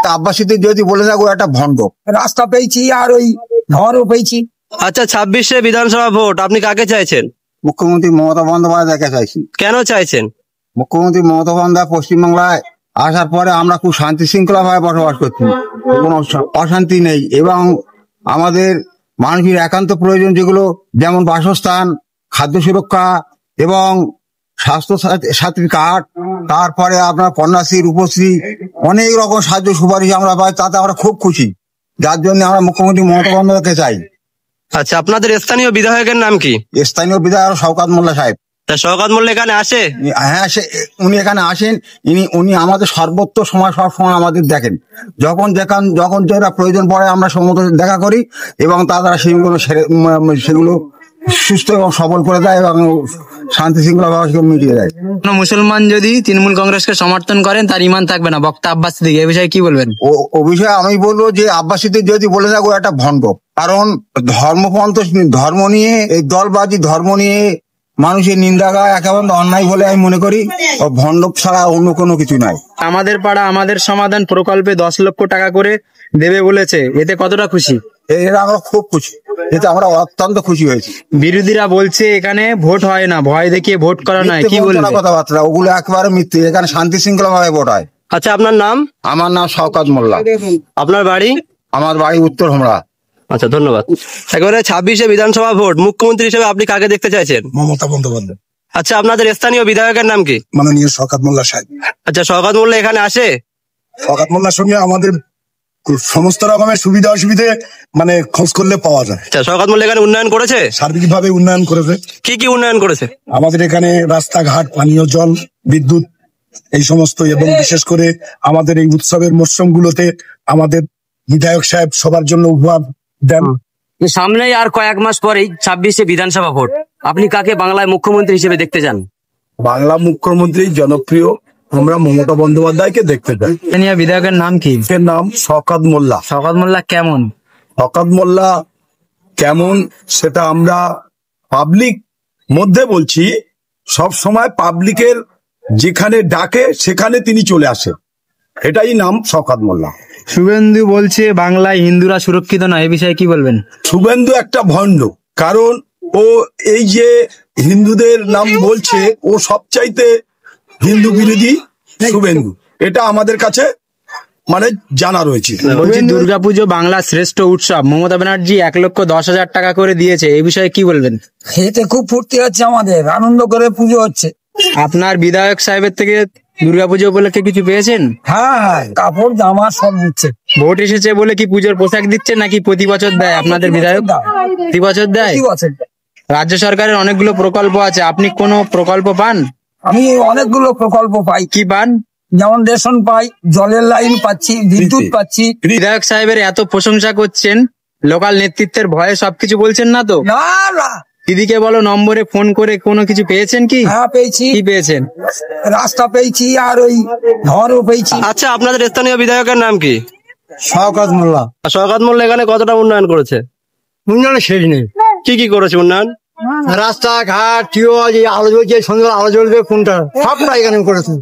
তা আব্বাসীদের যদি বলে থাকো একটা ভণ্ড। রাস্তা পেয়েছি আর ওই ঘরও পেয়েছি। আচ্ছা, 26শে বিধানসভা ভোট, আপনি কাকে চাইছেন? মুখ্যমন্ত্রী মমতা বন্দ্যোপাধ্যায়কে চাইছি। কেন চাইছেন? মুখ্যমন্ত্রী মমতা বন্দ্যোপাধ্যায় পশ্চিমবাংলায় আসার পরে আমরা খুব শান্তি শৃঙ্খলা ভাবে বসবাস করছি, কোনো অশান্তি নেই। এবং আমাদের মানুষের একান্ত প্রয়োজন যেগুলো, যেমন বাসস্থান, খাদ্য সুরক্ষা এবং স্বাস্থ্য সাথী কার্ড, তারপরে আপনার কন্যাশ্রী, রূপশ্রী, অনেক রকম সাহায্য সুপারিশ আমরা পাই, তাতে আমরা খুব খুশি। যার জন্য আমরা মুখ্যমন্ত্রী মমতা বন্দ্যোপাধ্যায়কে চাই। আচ্ছা, আপনাদের স্থানীয় বিধায়কের নাম কি? স্থানীয় বিধায়ক শওকত মোল্লা সাহেব। তা শওকত মোল্লা এখানে আসে? হ্যাঁ, উনি এখানে আসেন। উনি আমাদের সর্বত্র সময় সবসময় আমাদের দেখেন। যখন যেটা প্রয়োজন পড়ে আমরা সমস্ত দেখা করি এবং তারা সেগুলো সুস্থ এবং সবল করে দেয় এবং শান্তি শৃঙ্খলা ভাবে মিটিয়ে দেয়। কোন মুসলমান যদি তৃণমূল কংগ্রেসকে সমর্থন করেন তার ইমান থাকবে না, বক্তা আব্বাস সিদ্দিকী, এ বিষয়ে কি বলবেন? ও বিষয়ে আমি বলবো যে আব্বাসীদের যদি বলে থাকো একটা ভণ্ড। কারণ ধর্ম নিয়ে এই দলবাজি ধর্ম নিয়ে মানুষের নিন্দা গায় একেবারে অন্যায় বলে আমি মনে করি। ভণ্ড ছাড়া অন্য কোনো কিছু নাই। আমাদের পাড়া আমাদের সমাধান প্রকল্পে 10 লক্ষ টাকা করে দেবে বলেছে, এতে কতটা খুশি? এরা আমরা খুব খুশি, এতে আমরা অত্যন্ত খুশি হয়েছি। বিরোধীরা বলছে এখানে ভোট হয় না, ভয় দেখিয়ে ভোট করা নয়, কি বলবেন? কথাবার্তা ওগুলো একেবারে মিথ্যে। এখানে শান্তি শৃঙ্খলা ভাবে ভোট হয়। আচ্ছা, আপনার নাম? আমার নাম শওকত মোল্লা। আপনার বাড়ি? আমার বাড়ি উত্তর হোমরা। আচ্ছা, ধন্যবাদ। একেবারে 26শে বিধানসভা ভোট, মুখ্যমন্ত্রী হিসেবে আপনি কাকে দেখতে চাইছেন? মমতা বন্দ্যোপাধ্যায়। আচ্ছা, আপনাদের স্থানীয় বিধায়কের নাম কি? মাননীয় শওকত মোল্লা সাহেব। আচ্ছা, শওকত মোল্লা এখানে আসে? শওকত মোল্লার সঙ্গে আমাদের সমস্ত রকমের সুবিধা অসুবিধে খোঁজ করলে পাওয়া যায়। আচ্ছা, শওকত মোল্লা এখানে উন্নয়ন করেছে? সার্বিকভাবে উন্নয়ন করেছে। কি কি উন্নয়ন করেছে? আমাদের এখানে রাস্তাঘাট, পানীয় জল, বিদ্যুৎ, এই সমস্ত, এবং বিশেষ করে আমাদের এই উৎসবের মরশুমগুলোতে আমাদের বিধায়ক সাহেব সবার জন্য উপহার দেন। সামনেই আর কয়েক মাস পরেই 26শে বিধানসভা ভোট, আপনি কাকে বাংলায় মুখ্যমন্ত্রী হিসেবে দেখতে চান? বাংলা মুখ্যমন্ত্রী জনপ্রিয়, আমরা মমতা বন্দ্যোপাধ্যায়কে দেখতে চাই। স্থানীয় বিধায়কের নাম কি? এর নাম শওকত মোল্লা। শওকত মোল্লা কেমন? শওকত মোল্লা কেমন সেটা আমরা পাবলিক মধ্যে বলছি, সব সময় পাবলিকের যেখানে ডাকে সেখানে তিনি চলে আসে, এটাই নাম শওকত মোল্লা। শুভেন্দু বলছে বাংলায় হিন্দুরা সুরক্ষিত নয়, এ বিষয়ে কি বলবেন? শুভেন্দু একটা ভণ্ড। কারণ ও এই যে হিন্দুদের নাম বলছে, ও সবচাইতে হিন্দু বিরোধী শুভেন্দু, এটা আমাদের কাছে জানা রয়েছে। বলছি দুর্গাপুজো বাংলার শ্রেষ্ঠ উৎসব, মমতা ব্যানার্জি 1,10,000 টাকা করে দিয়েছে, এই বিষয়ে কি বলবেন? এতে খুব ফুর্তি হচ্ছে, আমাদের আনন্দ করে পুজো হচ্ছে। আপনার বিধায়ক সাহেবের থেকে দুর্গাপুজো উপলক্ষে কিছু পেয়েছেন? হ্যাঁ, কাপড় জামা সব দিচ্ছে। ভোট এসেছে বলে কি পুজোর পোশাক দিচ্ছে নাকি প্রতি বছর দেয় আপনাদের বিধায়ক? প্রতি বছর দেয়। রাজ্য সরকারের অনেকগুলো প্রকল্প আছে, আপনি কোনো প্রকল্প পান? আমি অনেকগুলো প্রকল্প পাই। কি পান? যেমন রেশন পাই, জলের লাইন পাচ্ছি, বিদ্যুৎ পাচ্ছি। বিধায়ক সাহেবের এত প্রশংসা করছেন, লোকাল নেতৃত্বের ভয়ে সবকিছু বলছেন না তো? না না, দিদিকে বলো নম্বরে ফোন করে কোনো কিছু পেয়েছেন কি? হ্যাঁ পেয়েছি। কি পেয়েছেন? রাস্তা পেয়েছি আর ওই ঘরও পেয়েছি। আচ্ছা, আপনাদের স্থানীয় বিধায়কের নাম কি? শওকত মোল্লা। শওকত মোল্লা এখানে কতটা উন্নয়ন করেছে? উন্নয়নের শেষ নেই। কি কি করেছে উন্নয়ন? রাস্তাঘাট, টিউবওয়েল, আলো জ্বলছে, সন্ধ্যা আলো জ্বলবে কোনটা, সবটা এখানে করেছে।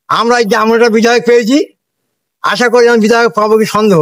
আমরা এই যে আমরা বিধায়ক পেয়েছি, আশা করি আমি বিধায়ক পাবো কি সন্দেহ।